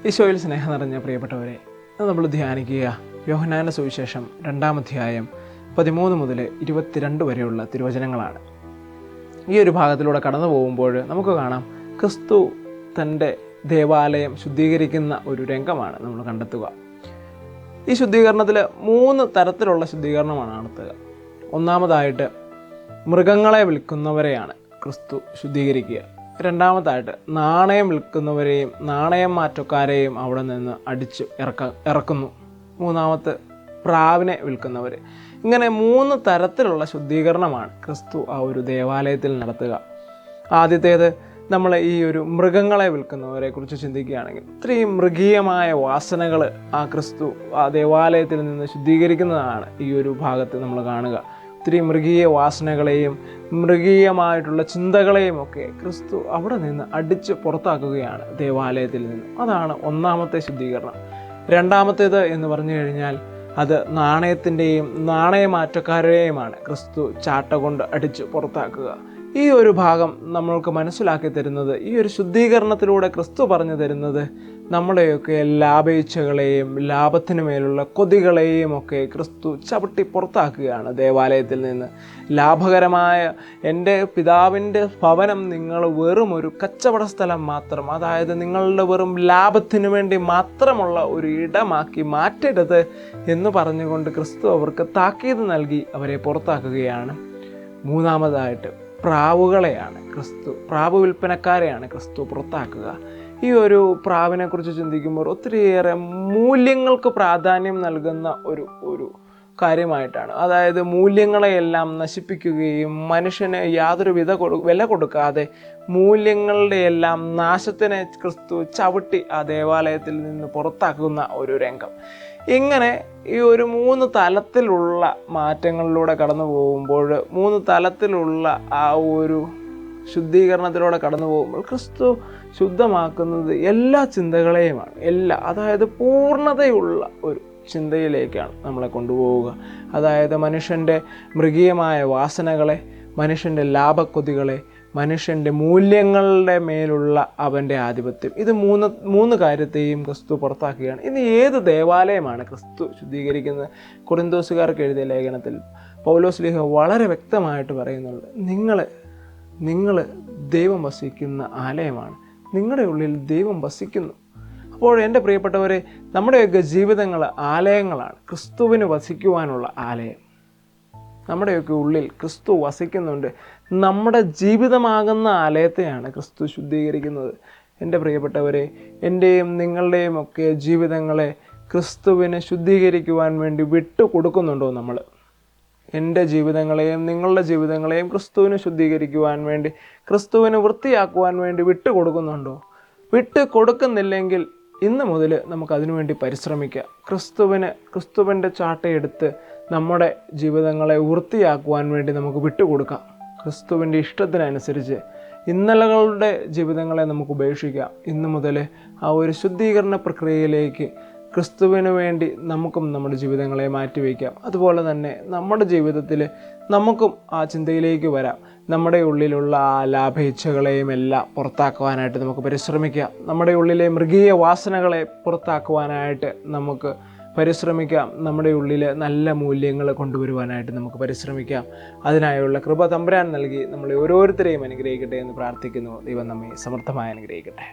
ഈശോയിൽ സ്നേഹം നിറഞ്ഞ പ്രിയപ്പെട്ടവരെ, നമ്മൾ ധ്യാനിക്കുക യോഹന്നാന്റെ സുവിശേഷം 2-ാം അധ്യായം 13 മുതൽ 22 വരെയുള്ള തിരുവചനങ്ങളാണ്. ഈ ഒരു ഭാഗത്തിലൂടെ കടന്നു പോകുമ്പോൾ നമുക്ക് കാണാം, ക്രിസ്തു തൻ്റെ ദേവാലയം ശുദ്ധീകരിക്കുന്ന ഒരു രംഗമാണ് നമ്മൾ കണ്ടെത്തുക. ഈ ശുദ്ധീകരണത്തിൽ 3 തരത്തിലുള്ള ശുദ്ധീകരണമാണ് നടത്തുക. ഒന്നാമതായിട്ട് മൃഗങ്ങളെ വിൽക്കുന്നവരെയാണ് ക്രിസ്തു ശുദ്ധീകരിക്കുക. രണ്ടാമതായിട്ട് നാണയം വിൽക്കുന്നവരെയും നാണയം മാറ്റക്കാരെയും അവിടെ നിന്ന് അടിച്ച് ഇറക്കുന്നു. മൂന്നാമത്തെ പ്രാവിനെ വിൽക്കുന്നവർ. ഇങ്ങനെ 3 തരത്തിലുള്ള ശുദ്ധീകരണമാണ് ക്രിസ്തു ആ ഒരു ദേവാലയത്തിൽ നടത്തുക. ആദ്യത്തേത്, നമ്മൾ ഈ ഒരു മൃഗങ്ങളെ വിൽക്കുന്നവരെ കുറിച്ച് ചിന്തിക്കുകയാണെങ്കിൽ, ഇത്രയും മൃഗീയമായ വാസനകൾ ആ ക്രിസ്തു ആ ദേവാലയത്തിൽ നിന്ന് ശുദ്ധീകരിക്കുന്നതാണ് ഈ ഒരു ഭാഗത്ത് നമ്മൾ കാണുക. ഒത്തിരി മൃഗീയ വാസനകളെയും മൃഗീയമായിട്ടുള്ള ചിന്തകളെയും ഒക്കെ ക്രിസ്തു അവിടെ നിന്ന് അടിച്ച് പുറത്താക്കുകയാണ് ദേവാലയത്തിൽ നിന്ന്. അതാണ് ഒന്നാമത്തെ ശുദ്ധീകരണം. രണ്ടാമത്തേത് എന്ന് പറഞ്ഞു കഴിഞ്ഞാൽ, അത് നാണയത്തിൻ്റെയും നാണയമാറ്റക്കാരെയുമാണ് ക്രിസ്തു ചാട്ട കൊണ്ട് അടിച്ച് പുറത്താക്കുക. ഈ ഒരു ഭാഗം നമ്മൾക്ക് മനസ്സിലാക്കി തരുന്നത്, ഈ ഒരു ശുദ്ധീകരണത്തിലൂടെ ക്രിസ്തു പറഞ്ഞു തരുന്നത്, നമ്മുടെയൊക്കെ ലാഭേച്ഛകളെയും ലാഭത്തിന് മേലുള്ള കൊതികളെയും ഒക്കെ ക്രിസ്തു ചവിട്ടി പുറത്താക്കുകയാണ് ദേവാലയത്തിൽ നിന്ന്. ലാഭകരമായ എൻ്റെ പിതാവിൻ്റെ ഭവനം നിങ്ങൾ വെറും ഒരു കച്ചവട സ്ഥലം മാത്രം, അതായത് നിങ്ങളുടെ വെറും ലാഭത്തിനു വേണ്ടി മാത്രമുള്ള ഒരു ഇടമാക്കി മാറ്റരുത് എന്ന് പറഞ്ഞുകൊണ്ട് ക്രിസ്തു അവർക്ക് താക്കീത് നൽകി അവരെ പുറത്താക്കുകയാണ്. മൂന്നാമതായിട്ട് പ്രാവുകളെയാണ് പ്രാവ് വിൽപ്പനക്കാരെയാണ് ക്രിസ്തു പുറത്താക്കുക. ഈ ഒരു പ്രാവിനെ കുറിച്ച് ചിന്തിക്കുമ്പോൾ ഒത്തിരിയേറെ മൂല്യങ്ങൾക്ക് പ്രാധാന്യം നൽകുന്ന ഒരു കാര്യമായിട്ടാണ്. അതായത് മൂല്യങ്ങളെയെല്ലാം നശിപ്പിക്കുകയും മനുഷ്യന് യാതൊരു വില കൊടുക്കാതെ മൂല്യങ്ങളുടെ എല്ലാം നാശത്തിനെ ക്രിസ്തു ചവിട്ടി ആ ദേവാലയത്തിൽ നിന്ന് പുറത്താക്കുന്ന ഒരു രംഗം. ഇങ്ങനെ ഈ ഒരു 3 തലത്തിലുള്ള മാറ്റങ്ങളിലൂടെ കടന്നു പോകുമ്പോൾ, 3 തലത്തിലുള്ള ആ ഒരു ശുദ്ധീകരണത്തിലൂടെ കടന്നു പോകുമ്പോൾ ക്രിസ്തു ശുദ്ധമാക്കുന്നത് എല്ലാ ചിന്തകളെയുമാണ്. അതായത് പൂർണ്ണതയുള്ള ഒരു ചിന്തയിലേക്കാണ് നമ്മളെ കൊണ്ടുപോവുക. അതായത് മനുഷ്യൻ്റെ മൃഗീയമായ വാസനകളെ, മനുഷ്യൻ്റെ ലാഭക്കൊതികളെ, മനുഷ്യൻ്റെ മൂല്യങ്ങളുടെ മേലുള്ള അവൻ്റെ ആധിപത്യം, ഇത് മൂന്ന് കാര്യത്തെയും ക്രിസ്തു പുറത്താക്കുകയാണ്. ഇനി ഏത് ദേവാലയമാണ് ക്രിസ്തു ശുദ്ധീകരിക്കുന്നത്? കൊരിന്തോസുകാർക്ക് എഴുതിയ ലേഖനത്തിൽ പൗലോസ് ലീഹ വളരെ വ്യക്തമായിട്ട് പറയുന്നുണ്ട്, നിങ്ങൾ ദൈവം വസിക്കുന്ന ആലയമാണ്, നിങ്ങളുടെ ഉള്ളിൽ ദൈവം വസിക്കുന്നു. അപ്പോൾ എൻ്റെ പ്രിയപ്പെട്ടവരെ, നമ്മുടെയൊക്കെ ജീവിതങ്ങൾ ആലയങ്ങളാണ്, ക്രിസ്തുവിന് വസിക്കുവാനുള്ള ആലയം. നമ്മുടെയൊക്കെ ഉള്ളിൽ ക്രിസ്തു വസിക്കുന്നുണ്ട്. നമ്മുടെ ജീവിതമാകുന്ന ആലയത്തെയാണ് ക്രിസ്തു ശുദ്ധീകരിക്കുന്നത്. എൻ്റെ പ്രിയപ്പെട്ടവരെ, എൻ്റെയും നിങ്ങളുടെയും ഒക്കെ ജീവിതങ്ങളെ ക്രിസ്തുവിന് ശുദ്ധീകരിക്കുവാൻ വേണ്ടി വിട്ടുകൊടുക്കുന്നുണ്ടോ നമ്മൾ? എൻ്റെ ജീവിതങ്ങളെയും നിങ്ങളുടെ ജീവിതങ്ങളെയും ക്രിസ്തുവിന് ശുദ്ധീകരിക്കുവാൻ വേണ്ടി, ക്രിസ്തുവിന് വൃത്തിയാക്കുവാൻ വേണ്ടി വിട്ടുകൊടുക്കുന്നുണ്ടോ? വിട്ടുകൊടുക്കുന്നില്ലെങ്കിൽ ഇന്ന് മുതൽ നമുക്കതിനു വേണ്ടി പരിശ്രമിക്കാം. ക്രിസ്തുവിൻ്റെ ചാട്ടയെടുത്ത് നമ്മുടെ ജീവിതങ്ങളെ വൃത്തിയാക്കുവാൻ വേണ്ടി നമുക്ക് വിട്ടുകൊടുക്കാം. ക്രിസ്തുവിൻ്റെ ഇഷ്ടത്തിനനുസരിച്ച് ഇന്നലകളുടെ ജീവിതങ്ങളെ നമുക്ക് ഉപേക്ഷിക്കാം. ഇന്ന് മുതൽ ആ ഒരു ശുദ്ധീകരണ പ്രക്രിയയിലേക്ക് ക്രിസ്തുവിന് വേണ്ടി നമുക്കും നമ്മുടെ ജീവിതങ്ങളെ മാറ്റിവെക്കാം. അതുപോലെ തന്നെ നമ്മുടെ ജീവിതത്തിൽ നമുക്കും ആ ചിന്തയിലേക്ക് വരാം. നമ്മുടെ ഉള്ളിലുള്ള ആ ലാഭേച്ഛകളെയും എല്ലാം പുറത്താക്കുവാനായിട്ട് നമുക്ക് പരിശ്രമിക്കാം. നമ്മുടെ ഉള്ളിലെ മൃഗീയ വാസനകളെ പുറത്താക്കുവാനായിട്ട് നമുക്ക് പരിശ്രമിക്കാം. നമ്മുടെ ഉള്ളിൽ നല്ല മൂല്യങ്ങൾ കൊണ്ടുവരുവാനായിട്ട് നമുക്ക് പരിശ്രമിക്കാം. അതിനായുള്ള കൃപ തമ്പുരാൻ നൽകി നമ്മളെ ഓരോരുത്തരെയും അനുഗ്രഹിക്കട്ടെ എന്ന് പ്രാർത്ഥിക്കുന്നു. ദൈവം നമ്മെ സമർത്ഥമായി അനുഗ്രഹിക്കട്ടെ.